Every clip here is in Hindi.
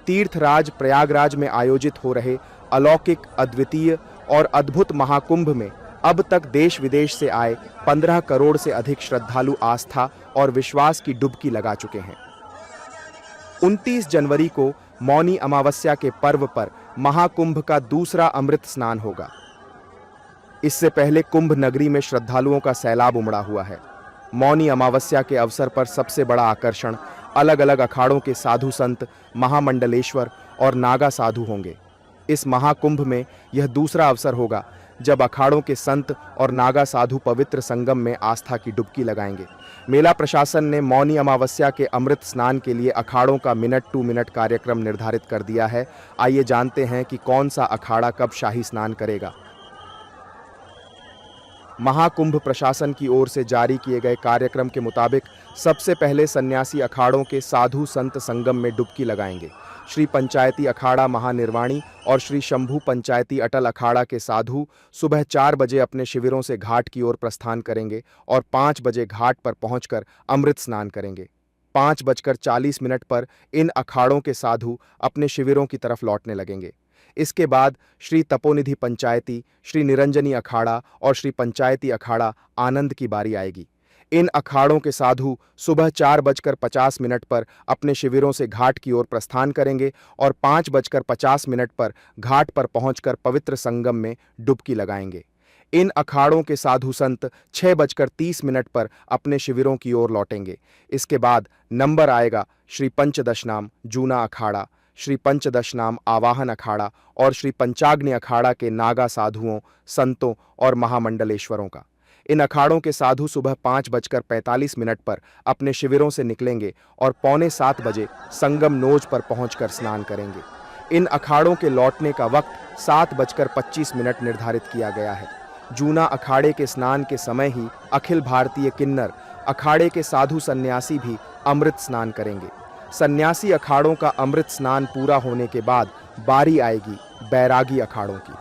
तीर्थराज प्रयागराज में आयोजित हो रहे अलौकिक, अद्वितीय और अद्भुत महाकुंभ में अब तक देश विदेश से आए 15 करोड़ से अधिक श्रद्धालु आस्था और विश्वास की डुबकी लगा चुके हैं। 29 जनवरी को मौनी अमावस्या के पर्व पर महाकुंभ का दूसरा अमृत स्नान होगा। इससे पहले कुंभ नगरी में श्रद्धालुओं का सैलाब उमड़ा हुआ है। मौनी अमावस्या के अवसर पर सबसे बड़ा आकर्षण अलग अलग अखाड़ों के साधु संत, महामंडलेश्वर और नागा साधु होंगे। इस महाकुंभ में यह दूसरा अवसर होगा जब अखाड़ों के संत और नागा साधु पवित्र संगम में आस्था की डुबकी लगाएंगे। मेला प्रशासन ने मौनी अमावस्या के अमृत स्नान के लिए अखाड़ों का मिनट टू मिनट कार्यक्रम निर्धारित कर दिया है। आइए जानते हैं कि कौन सा अखाड़ा कब शाही स्नान करेगा। महाकुंभ प्रशासन की ओर से जारी किए गए कार्यक्रम के मुताबिक सबसे पहले सन्यासी अखाड़ों के साधु संत संगम में डुबकी लगाएंगे। श्री पंचायती अखाड़ा महानिर्वाणी और श्री शंभू पंचायती अटल अखाड़ा के साधु सुबह 4 बजे अपने शिविरों से घाट की ओर प्रस्थान करेंगे और 5 बजे घाट पर पहुंचकर अमृत स्नान करेंगे। 5:40 पर इन अखाड़ों के साधु अपने शिविरों की तरफ लौटने लगेंगे। इसके बाद श्री तपोनिधि पंचायती, श्री निरंजनी अखाड़ा और श्री पंचायती अखाड़ा आनंद की बारी आएगी। इन अखाड़ों के साधु सुबह 4:50 पर अपने शिविरों से घाट की ओर प्रस्थान करेंगे और 5:50 पर घाट पर पहुंचकर पवित्र संगम में डुबकी लगाएंगे। इन अखाड़ों के साधु संत 6:30 पर अपने शिविरों की ओर लौटेंगे। इसके बाद नंबर आएगा श्री पंचदशनाम जूना अखाड़ा, श्री पंचदशनाम आवाहन अखाड़ा और श्री पंचाग्नि अखाड़ा के नागा साधुओं, संतों और महामंडलेश्वरों का। इन अखाड़ों के साधु सुबह 5:45 पर अपने शिविरों से निकलेंगे और 6:45 बजे संगम नोज पर पहुंचकर स्नान करेंगे। इन अखाड़ों के लौटने का वक्त 7:25 निर्धारित किया गया है। जूना अखाड़े के स्नान के समय ही अखिल भारतीय किन्नर अखाड़े के साधु सन्यासी भी अमृत स्नान करेंगे। सन्यासी अखाड़ों का अमृत स्नान पूरा होने के बाद बारी आएगी बैरागी अखाड़ों की।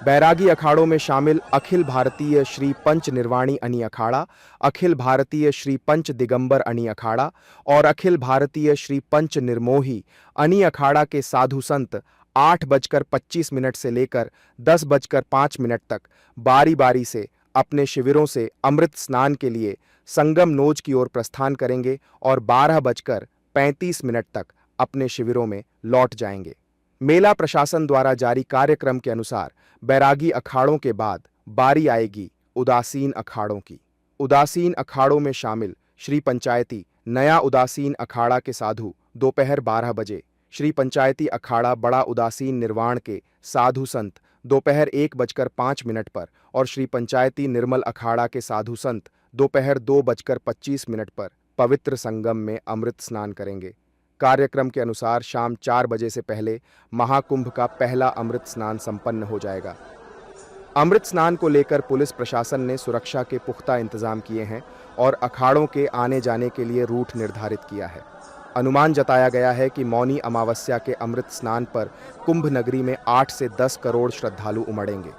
बैरागी अखाड़ों में शामिल अखिल भारतीय श्री पंच निर्वाणी अनी अखाड़ा, अखिल भारतीय श्री पंच दिगंबर अनी अखाड़ा और अखिल भारतीय श्री पंच निर्मोही अनी अखाड़ा के साधु संत 8:25 से लेकर 10:05 तक बारी बारी से अपने शिविरों से अमृत स्नान के लिए संगम नोज की ओर प्रस्थान करेंगे और 12:35 तक अपने शिविरों में लौट जाएंगे। मेला प्रशासन द्वारा जारी कार्यक्रम के अनुसार बैरागी अखाड़ों के बाद बारी आएगी उदासीन अखाड़ों की। उदासीन अखाड़ों में शामिल श्री पंचायती नया उदासीन अखाड़ा के साधु दोपहर 12 बजे, श्री पंचायती अखाड़ा बड़ा उदासीन निर्वाण के साधु संत दोपहर 1:05 पर और श्री पंचायती निर्मल अखाड़ा के साधु संत दोपहर 2:25 पर पवित्र संगम में अमृत स्नान करेंगे। कार्यक्रम के अनुसार शाम 4 बजे से पहले महाकुंभ का पहला अमृत स्नान संपन्न हो जाएगा। अमृत स्नान को लेकर पुलिस प्रशासन ने सुरक्षा के पुख्ता इंतजाम किए हैं और अखाड़ों के आने जाने के लिए रूट निर्धारित किया है। अनुमान जताया गया है कि मौनी अमावस्या के अमृत स्नान पर कुंभ नगरी में 8 से 10 करोड़ श्रद्धालु उमड़ेंगे।